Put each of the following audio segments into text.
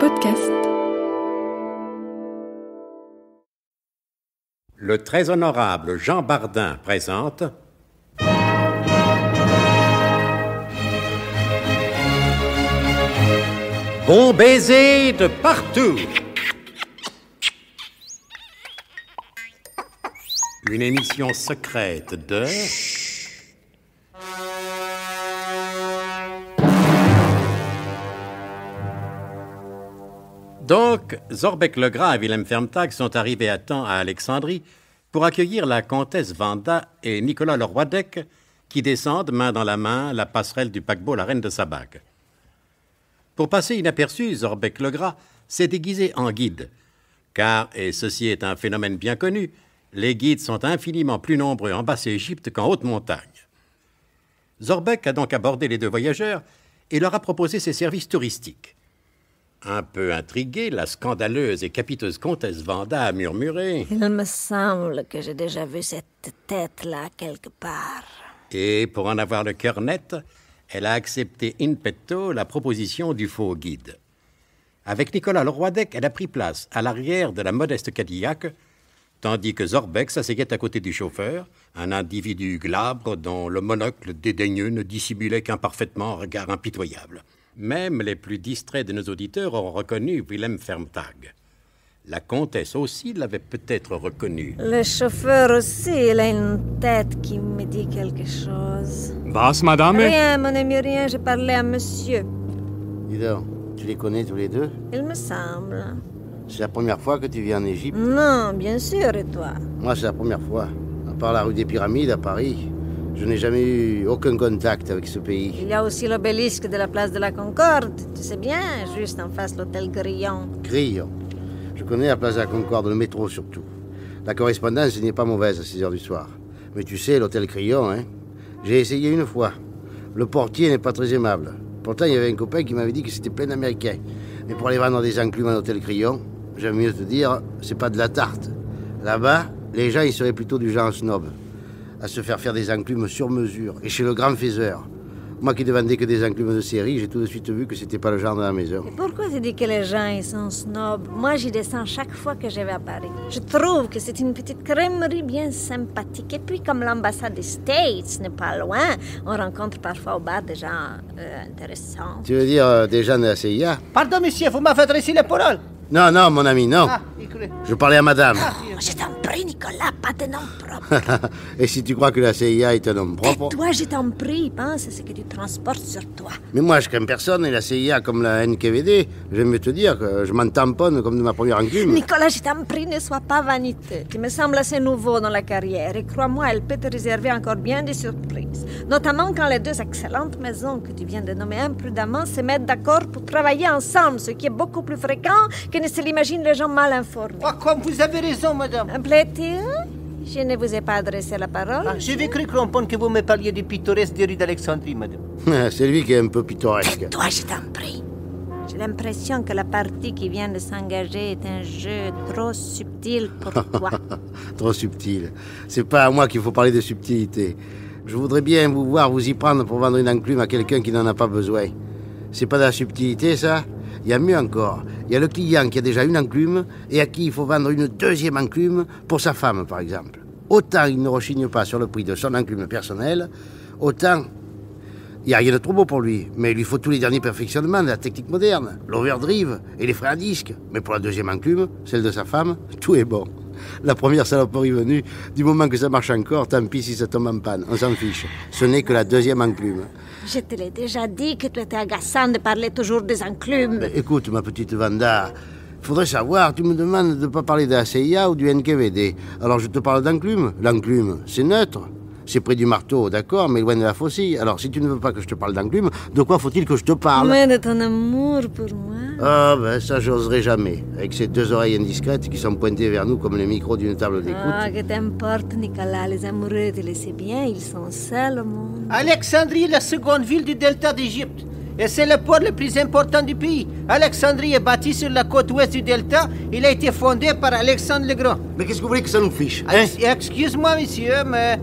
Podcast. Le très honorable Jean Bardin présente Bon baiser de partout. Une émission secrète de... Donc, Zorbek-le-Gras et Wilhelm Fermtag sont arrivés à temps à Alexandrie pour accueillir la comtesse Wanda et Nicolas Leroidec qui descendent main dans la main la passerelle du paquebot La Reine de Sabag. Pour passer inaperçu, Zorbek-le-Gras s'est déguisé en guide, car, et ceci est un phénomène bien connu, les guides sont infiniment plus nombreux en Basse-Égypte qu'en haute montagne. Zorbek a donc abordé les deux voyageurs et leur a proposé ses services touristiques. Un peu intriguée, la scandaleuse et capiteuse comtesse Wanda a murmuré « Il me semble que j'ai déjà vu cette tête-là quelque part. » Et pour en avoir le cœur net, elle a accepté in petto la proposition du faux guide. Avec Nicolas Leroidec, elle a pris place à l'arrière de la modeste Cadillac, tandis que Zorbek s'asseyait à côté du chauffeur, un individu glabre dont le monocle dédaigneux ne dissimulait qu'imparfaitement un regard impitoyable. Même les plus distraits de nos auditeurs ont reconnu Wilhelm Fermtag. La comtesse aussi l'avait peut-être reconnu. Le chauffeur aussi, il a une tête qui me dit quelque chose. Was, madame? Rien, mon ami, rien, j'ai parlé à monsieur. Dis donc, tu les connais tous les deux? Il me semble. C'est la première fois que tu viens en Égypte? Non, bien sûr, et toi? Moi, c'est la première fois. À part la rue des Pyramides à Paris, je n'ai jamais eu aucun contact avec ce pays. Il y a aussi l'obélisque de la place de la Concorde. Tu sais bien, juste en face l'hôtel Grillon. Grillon. Je connais la place de la Concorde, le métro surtout. La correspondance n'est pas mauvaise à 6 heures du soir. Mais tu sais, l'hôtel Grillon, hein? J'ai essayé une fois. Le portier n'est pas très aimable. Pourtant, il y avait un copain qui m'avait dit que c'était plein d'Américains. Mais pour aller vendre des enclumes à l'hôtel Grillon, j'aime mieux te dire, c'est pas de la tarte. Là-bas, les gens, ils seraient plutôt du genre snob, à se faire des enclumes sur mesure, et chez le grand faiseur. Moi qui ne vendais que des enclumes de série, j'ai tout de suite vu que c'était pas le genre de la maison. Et pourquoi tu dis que les gens ils sont snobs? Moi, j'y descends chaque fois que je vais à Paris. Je trouve que c'est une petite crèmerie bien sympathique. Et puis, comme l'ambassade des States n'est pas loin, on rencontre parfois au bar des gens intéressants. Tu veux dire des gens de la CIA? Pardon, monsieur, vous m'avez adressé les paroles. Non, non, mon ami, non. Je parlais à madame. Je t'en prie, Nicolas, pas de nom propre. Et si tu crois que la CIA est un homme propre... Et toi, je t'en prie, pense à ce que tu transportes sur toi. Mais moi, je crains personne, et la CIA, comme la NKVD, j'aime mieux te dire que je m'en tamponne comme de ma première enclume. Nicolas, je t'en prie, ne sois pas vaniteux. Tu me sembles assez nouveau dans la carrière, et crois-moi, elle peut te réserver encore bien des surprises. Notamment quand les deux excellentes maisons que tu viens de nommer imprudemment se mettent d'accord pour travailler ensemble, ce qui est beaucoup plus fréquent que ne se l'imaginent les gens mal informés. Ah, comme vous avez raison, madame. Plaît-il? Je ne vous ai pas adressé la parole. J'avais cru comprendre que vous me parliez du pittoresque des rues d'Alexandrie, madame. C'est lui qui est un peu pittoresque. Et toi, je t'en prie. J'ai l'impression que la partie qui vient de s'engager est un jeu trop subtil pour toi. Trop subtil. C'est pas à moi qu'il faut parler de subtilité. Je voudrais bien vous voir vous y prendre pour vendre une enclume à quelqu'un qui n'en a pas besoin. C'est pas de la subtilité, ça? Il y a mieux encore. Il y a le client qui a déjà une enclume et à qui il faut vendre une deuxième enclume pour sa femme, par exemple. Autant il ne rechigne pas sur le prix de son enclume personnelle, autant il n'y a rien de trop beau pour lui. Mais il lui faut tous les derniers perfectionnements de la technique moderne, l'overdrive et les freins à disque. Mais pour la deuxième enclume, celle de sa femme, tout est bon. La première saloperie venue, du moment que ça marche encore, tant pis si ça tombe en panne, on s'en fiche. Ce n'est que la deuxième enclume. Je te l'ai déjà dit que tu étais agaçant de parler toujours des enclumes. Mais écoute, ma petite Wanda, faudrait savoir, tu me demandes de ne pas parler de la CIA ou du NKVD. Alors je te parle d'enclume. L'enclume, c'est neutre. C'est près du marteau, d'accord, mais loin de la faucille. Alors si tu ne veux pas que je te parle d'enclume, de quoi faut-il que je te parle? Mais de ton amour pour moi. Ah, ben ça, j'oserais jamais. Avec ces deux oreilles indiscrètes qui sont pointées vers nous comme les micros d'une table d'écoute. Ah, que t'importe, Nicolas. Les amoureux, tu le sais bien, ils sont seuls au monde. Alexandrie est la seconde ville du delta d'Égypte. Et c'est le port le plus important du pays. Alexandrie est bâtie sur la côte ouest du delta. Il a été fondé par Alexandre le Grand. Mais qu'est-ce que vous voulez que ça nous fiche, hein? Excuse-moi, monsieur, mais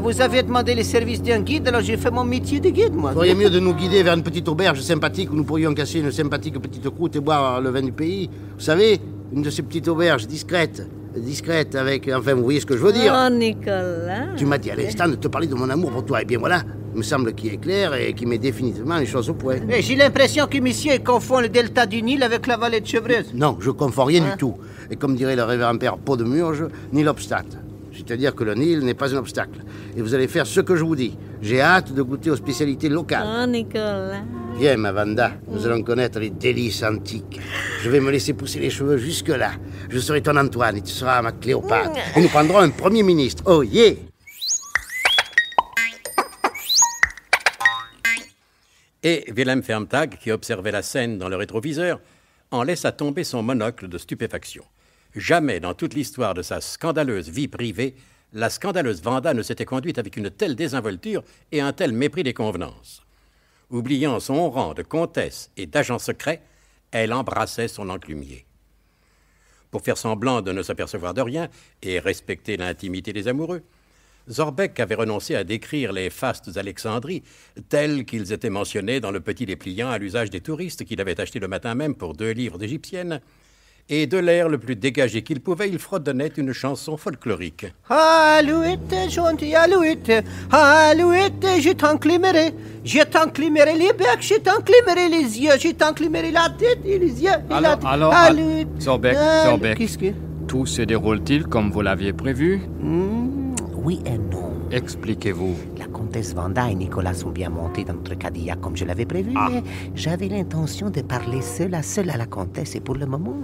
Vous avez demandé les services d'un guide, alors j'ai fait mon métier de guide, moi. Vous feriez mieux de nous guider vers une petite auberge sympathique où nous pourrions casser une sympathique petite croûte et boire le vin du pays. Vous savez, une de ces petites auberges discrètes avec... Enfin, vous voyez ce que je veux dire. Oh, Nicolas. Tu m'as dit à l'instant de te parler de mon amour pour toi. Eh bien voilà, il me semble qu'il est clair et qu'il met définitivement les choses au point. J'ai l'impression que monsieur confond le delta du Nil avec la vallée de Chevreuse. Non, je confonds rien du tout. Et comme dirait le révérend père Pot-de-Murge, ni l'obstacle. C'est-à-dire que le Nil n'est pas un obstacle. Et vous allez faire ce que je vous dis. J'ai hâte de goûter aux spécialités locales. Oh, Nicolas. Viens, ma Vanda, nous allons connaître les délices antiques. Je vais me laisser pousser les cheveux jusque-là. Je serai ton Antoine et tu seras ma Cléopâtre. Et nous prendrons un premier ministre. Oh, yeah! Et Wilhelm Fermtag, qui observait la scène dans le rétroviseur, en laissa tomber son monocle de stupéfaction. Jamais dans toute l'histoire de sa scandaleuse vie privée, la scandaleuse Vanda ne s'était conduite avec une telle désinvolture et un tel mépris des convenances. Oubliant son rang de comtesse et d'agent secret, elle embrassait son enclumier. Pour faire semblant de ne s'apercevoir de rien et respecter l'intimité des amoureux, Zorbeck avait renoncé à décrire les fastes Alexandries tels qu'ils étaient mentionnés dans le petit dépliant à l'usage des touristes qu'il avait acheté le matin même pour 2 livres d'égyptienne, et de l'air le plus dégagé qu'il pouvait, il fredonnait une chanson folklorique. Alouette, gentil Alouette, Alouette, je t'enclimerai les becs, je t'enclimerai les yeux, je t'enclimerai la tête et les yeux. Alors, Alouette. Zorbeck, Qu'est-ce que... tout se déroule-t-il comme vous l'aviez prévu? Oui et non. Expliquez-vous. La comtesse Vanda et Nicolas sont bien montés dans notre Cadillac comme je l'avais prévu, mais j'avais l'intention de parler seul à la comtesse et pour le moment,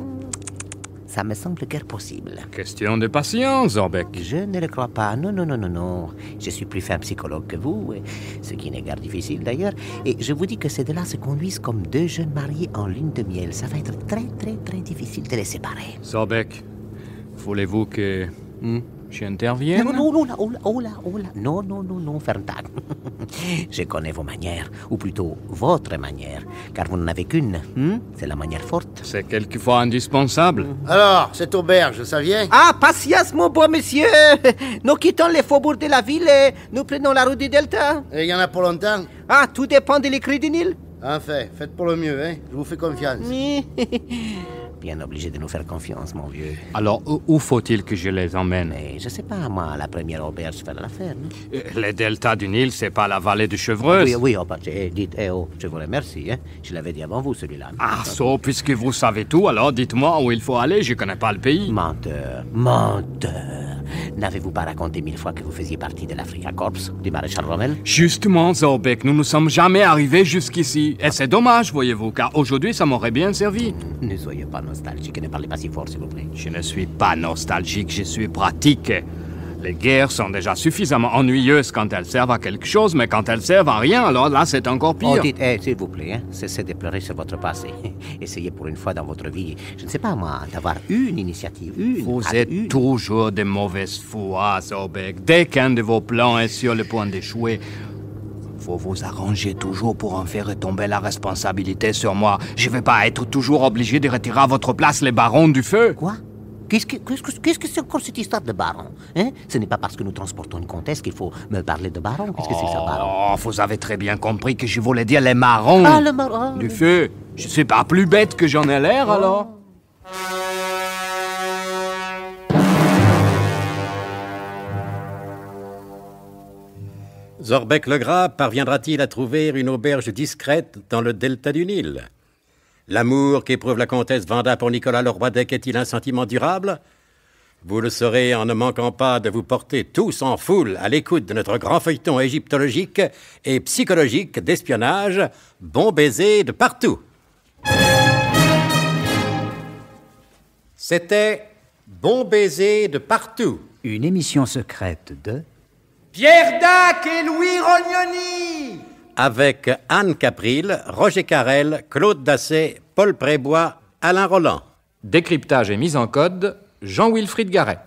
ça me semble guère possible. Question de patience, Zorbeck. Je ne le crois pas. Non. Je suis plus fin psychologue que vous, ce qui n'est guère difficile d'ailleurs, et je vous dis que ces deux-là se conduisent comme 2 jeunes mariés en lune de miel. Ça va être très, très, très difficile de les séparer. Zorbeck, voulez-vous que j'intervienne? Non, Fermtag. Je connais vos manières, ou plutôt votre manière, car vous n'en avez qu'une. C'est la manière forte. C'est quelquefois indispensable. Alors, cette auberge, ça vient? Patience, mon bon monsieur. Nous quittons les faubourgs de la ville et nous prenons la route du Delta. Et il y en a pour longtemps? Tout dépend de l'écrit du Nil. Enfin, faites pour le mieux, hein. Je vous fais confiance. Bien obligé de nous faire confiance, mon vieux. Alors, où faut-il que je les emmène? Mais je sais pas, moi, la première auberge faire l'affaire, non? Le delta du Nil, c'est pas la vallée de Chevreuse? Oui, dites, je vous remercie, hein. Je l'avais dit avant vous, celui-là. Puisque vous savez tout, alors dites-moi où il faut aller, je connais pas le pays. Menteur. N'avez-vous pas raconté 1000 fois que vous faisiez partie de l'Africa Corps, du maréchal Rommel? Justement, Zorbeck, nous ne sommes jamais arrivés jusqu'ici. Et c'est dommage, voyez-vous, car aujourd'hui, ça m'aurait bien servi. Ne soyez pas nostalgique et ne parlez pas si fort, s'il vous plaît. Je ne suis pas nostalgique, je suis pratique. Les guerres sont déjà suffisamment ennuyeuses quand elles servent à quelque chose, mais quand elles servent à rien, alors là, c'est encore pire. Dites, s'il vous plaît, hein, cessez de pleurer sur votre passé. Essayez pour une fois dans votre vie, je ne sais pas moi, d'avoir une initiative, Vous êtes toujours de mauvaise foi, Zorbeck. Dès qu'un de vos plans est sur le point d'échouer, faut vous arranger toujours pour en faire retomber la responsabilité sur moi. Je vais pas être toujours obligé de retirer à votre place les barons du feu. Quoi? Qu'est-ce que c'est encore cette histoire de baron, hein? Ce n'est pas parce que nous transportons une comtesse qu'il faut me parler de baron. Qu'est-ce que c'est ça, baron? Vous avez très bien compris que je voulais dire les marrons le marron du feu. Je suis pas plus bête que j'en ai l'air, alors. Zorbeck le Gras parviendra-t-il à trouver une auberge discrète dans le delta du Nil? L'amour qu'éprouve la comtesse Vanda pour Nicolas le Roidec est-il un sentiment durable? Vous le saurez en ne manquant pas de vous porter tous en foule à l'écoute de notre grand feuilleton égyptologique et psychologique d'espionnage, Bon baiser de partout. C'était Bon baiser de partout. Une émission secrète de Pierre Dac et Louis Rognoni. Avec Anne Capril, Roger Carrel, Claude Dasset, Paul Prébois, Alain Roland. Décryptage et mise en code, Jean-Wilfried Garret.